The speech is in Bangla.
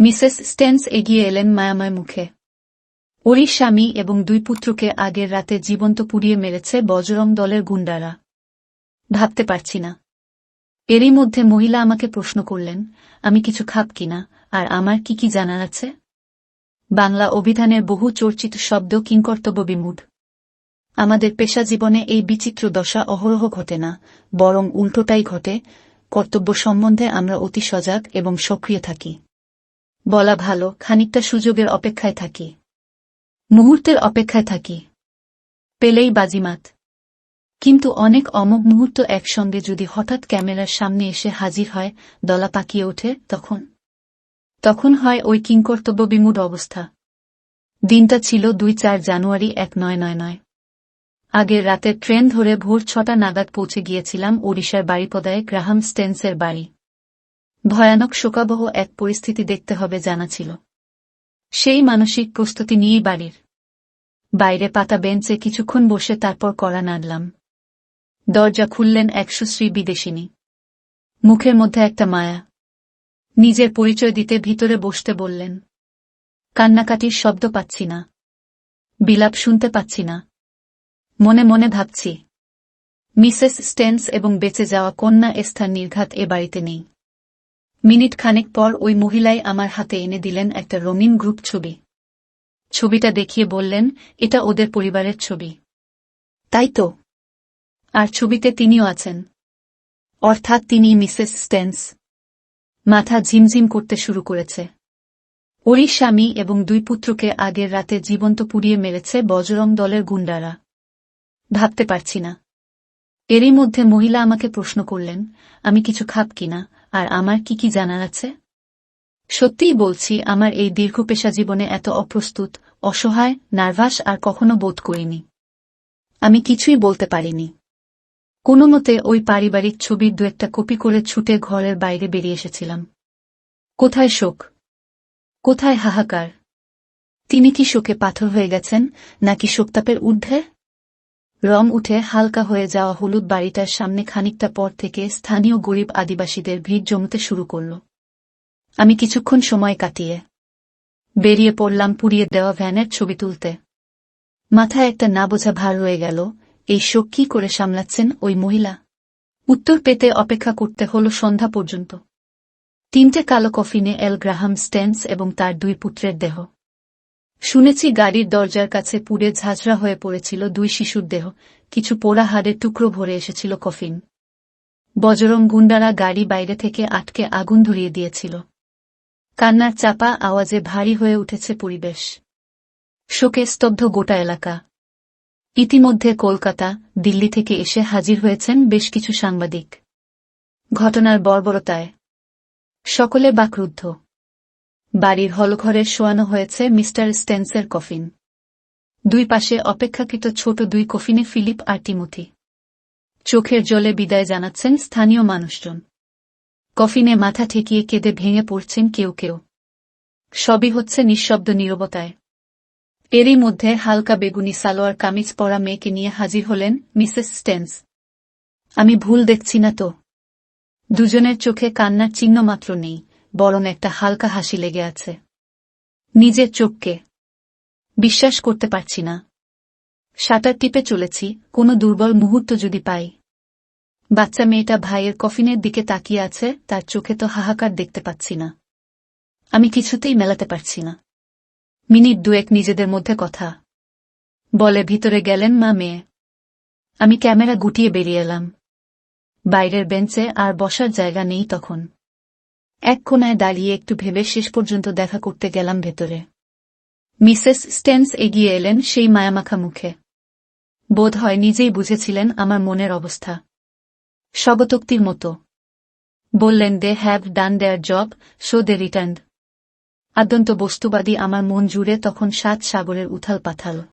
মিসেস স্টেন্স এগিয়ে এলেন মায়াময় মুখে। ওরই স্বামী এবং দুই পুত্রকে আগের রাতে জীবন্ত পুড়িয়ে মেরেছে বজরং দলের গুন্ডারা। ভাবতে পারছি না। এরই মধ্যে মহিলা আমাকে প্রশ্ন করলেন, আমি কিছু খাব কিনা, আর আমার কি কি জানার আছে। বাংলা অভিধানের বহু চর্চিত শব্দ কিংকর্তব্য বিমূঢ়। আমাদের পেশা জীবনে এই বিচিত্র দশা অহরহ ঘটে না, বরং উল্টোটাই ঘটে। কর্তব্য সম্বন্ধে আমরা অতি সজাগ এবং সক্রিয় থাকি। বলা ভালো, খানিকটা সুযোগের অপেক্ষায় থাকি, মুহূর্তের অপেক্ষায় থাকি, পেলেই বাজিমাত। কিন্তু অনেক অমোঘ মুহূর্ত একসঙ্গে যদি হঠাৎ ক্যামেরার সামনে এসে হাজির হয়, দলা পাকিয়ে ওঠে, তখন হয় ওই কিংকর্তব্য বিমূঢ় অবস্থা। দিনটা ছিল ২-৪ জানুয়ারি ১৯৯৯। আগের রাতের ট্রেন ধরে ভোর ৬টা নাগাদ পৌঁছে গিয়েছিলাম ওড়িশার বারিপদায় গ্রাহাম স্টেন্সের বাড়ি। ভয়ানক শোকাবহ এক পরিস্থিতি দেখতে হবে জানা ছিল। সেই মানসিক প্রস্তুতি নিয়েই বাড়ির বাইরে পাতা বেঞ্চে কিছুক্ষণ বসে তারপর কড়া নাড়লাম। দরজা খুললেন এক সুশ্রী বিদেশিনী। মুখের মধ্যে একটা মায়া। নিজের পরিচয় দিতে ভিতরে বসতে বললেন। কান্নাকাটির শব্দ পাচ্ছি না, বিলাপ শুনতে পাচ্ছি না। মনে মনে ভাবছি, মিসেস স্টেন্স এবং বেঁচে যাওয়া কন্যা এস্থার নির্ঘাত এ বাড়িতে নেই। মিনিট খানেক পর ওই মহিলাই আমার হাতে এনে দিলেন একটা রঙিন গ্রুপ ছবি। ছবিটা দেখিয়ে বললেন, এটা ওদের পরিবারের ছবি। তাই তো। আর ছবিতে তিনিও আছেন, অর্থাৎ তিনি মিসেস স্টেন্স। মাথা ঝিমঝিম করতে শুরু করেছে। ওরই স্বামী এবং দুই পুত্রকে আগের রাতে জীবন্ত পুড়িয়ে মেরেছে বজরং দলের গুন্ডারা। ভাবতে পারছি না। এরই মধ্যে মহিলা আমাকে প্রশ্ন করলেন, আমি কিছু খাব কিনা, আর আমার কি কি জানার আছে। সত্যিই বলছি, আমার এই দীর্ঘ পেশা জীবনে এত অপ্রস্তুত, অসহায়, নার্ভাস আর কখনো বোধ করিনি। আমি কিছুই বলতে পারিনি। কোনোমতে ওই পারিবারিক ছবির ২-১টা কপি করে ছুটে ঘরের বাইরে বেরিয়ে এসেছিলাম। কোথায় শোক, কোথায় হাহাকার। তিনি কি শোকে পাথর হয়ে গেছেন, নাকি শোকতাপের ঊর্ধ্বে। রং উঠে হালকা হয়ে যাওয়া হলুদ বাড়িটার সামনে খানিকটা পর থেকে স্থানীয় গরিব আদিবাসীদের ভিড় জমতে শুরু করল। আমি কিছুক্ষণ সময় কাটিয়ে বেরিয়ে পড়লাম পুড়িয়ে দেওয়া ভ্যানের ছবি তুলতে। মাথায় একটা না বোঝা ভার রয়ে গেল, এই শোক কি করে সামলাচ্ছেন ওই মহিলা। উত্তর পেতে অপেক্ষা করতে হল সন্ধ্যা পর্যন্ত। ৩টে কালো কফিনে এল গ্রাহাম স্টেন্স এবং তার দুই পুত্রের দেহ। শুনেছি গাড়ির দরজার কাছে পুড়ে ঝাঁঝরা হয়ে পড়েছিল ২ শিশুর দেহ, কিছু পোড়া হাড়ের টুকরো ভরে এসেছিল কফিন। বজরং গুন্ডারা গাড়ি বাইরে থেকে আটকে আগুন ধরিয়ে দিয়েছিল। কান্নার চাপা আওয়াজে ভারী হয়ে উঠেছে পরিবেশ। শোকে স্তব্ধ গোটা এলাকা। ইতিমধ্যে কলকাতা, দিল্লি থেকে এসে হাজির হয়েছেন বেশ কিছু সাংবাদিক। ঘটনার বর্বরতায় সকলে বাকরুদ্ধ। বাড়ির হলঘরে শোয়ানো হয়েছে মিস্টার স্টেন্সের কফিন। দুই পাশে অপেক্ষাকৃত ছোট ২ কফিনে ফিলিপ আর টিমোথি। চোখের জলে বিদায় জানাচ্ছেন স্থানীয় মানুষজন। কফিনে মাথা ঠেকিয়ে কেঁদে ভেঙে পড়ছেন কেউ কেউ। সবই হচ্ছে নিঃশব্দ নীরবতায়। এরই মধ্যে হালকা বেগুনি সালোয়ার কামিজ পরা মেয়েকে নিয়ে হাজির হলেন মিসেস স্টেন্স। আমি ভুল দেখছি না তো। দুজনের চোখে কান্নার চিহ্ন মাত্র নেই, বরং একটা হালকা হাসি লেগে আছে। নিজের চোখকে বিশ্বাস করতে পারছি না। শাটার টিপে চলেছি, কোনো দুর্বল মুহূর্ত যদি পাই। বাচ্চা মেয়েটা ভাইয়ের কফিনের দিকে তাকিয়ে আছে, তার চোখে তো হাহাকার দেখতে পাচ্ছি না। আমি কিছুতেই মেলাতে পারছি না। মিনিট ২-১ নিজেদের মধ্যে কথা বলে ভিতরে গেলেন মা মেয়ে। আমি ক্যামেরা গুটিয়ে বেরিয়ে এলাম। বাইরের বেঞ্চে আর বসার জায়গা নেই তখন। এক কোণায় দাঁড়িয়ে একটু ভেবে শেষ পর্যন্ত দেখা করতে গেলাম ভেতরে। মিসেস স্টেন্স এগিয়ে এলেন সেই মায়ামাখা মুখে। বোধ হয় নিজেই বুঝেছিলেন আমার মনের অবস্থা। স্বগতোক্তির মতো বললেন, they have done their job, so they returned. আদ্যন্ত বস্তুবাদী আমার মন জুড়ে তখন ৭ সাগরের উথাল পাথাল।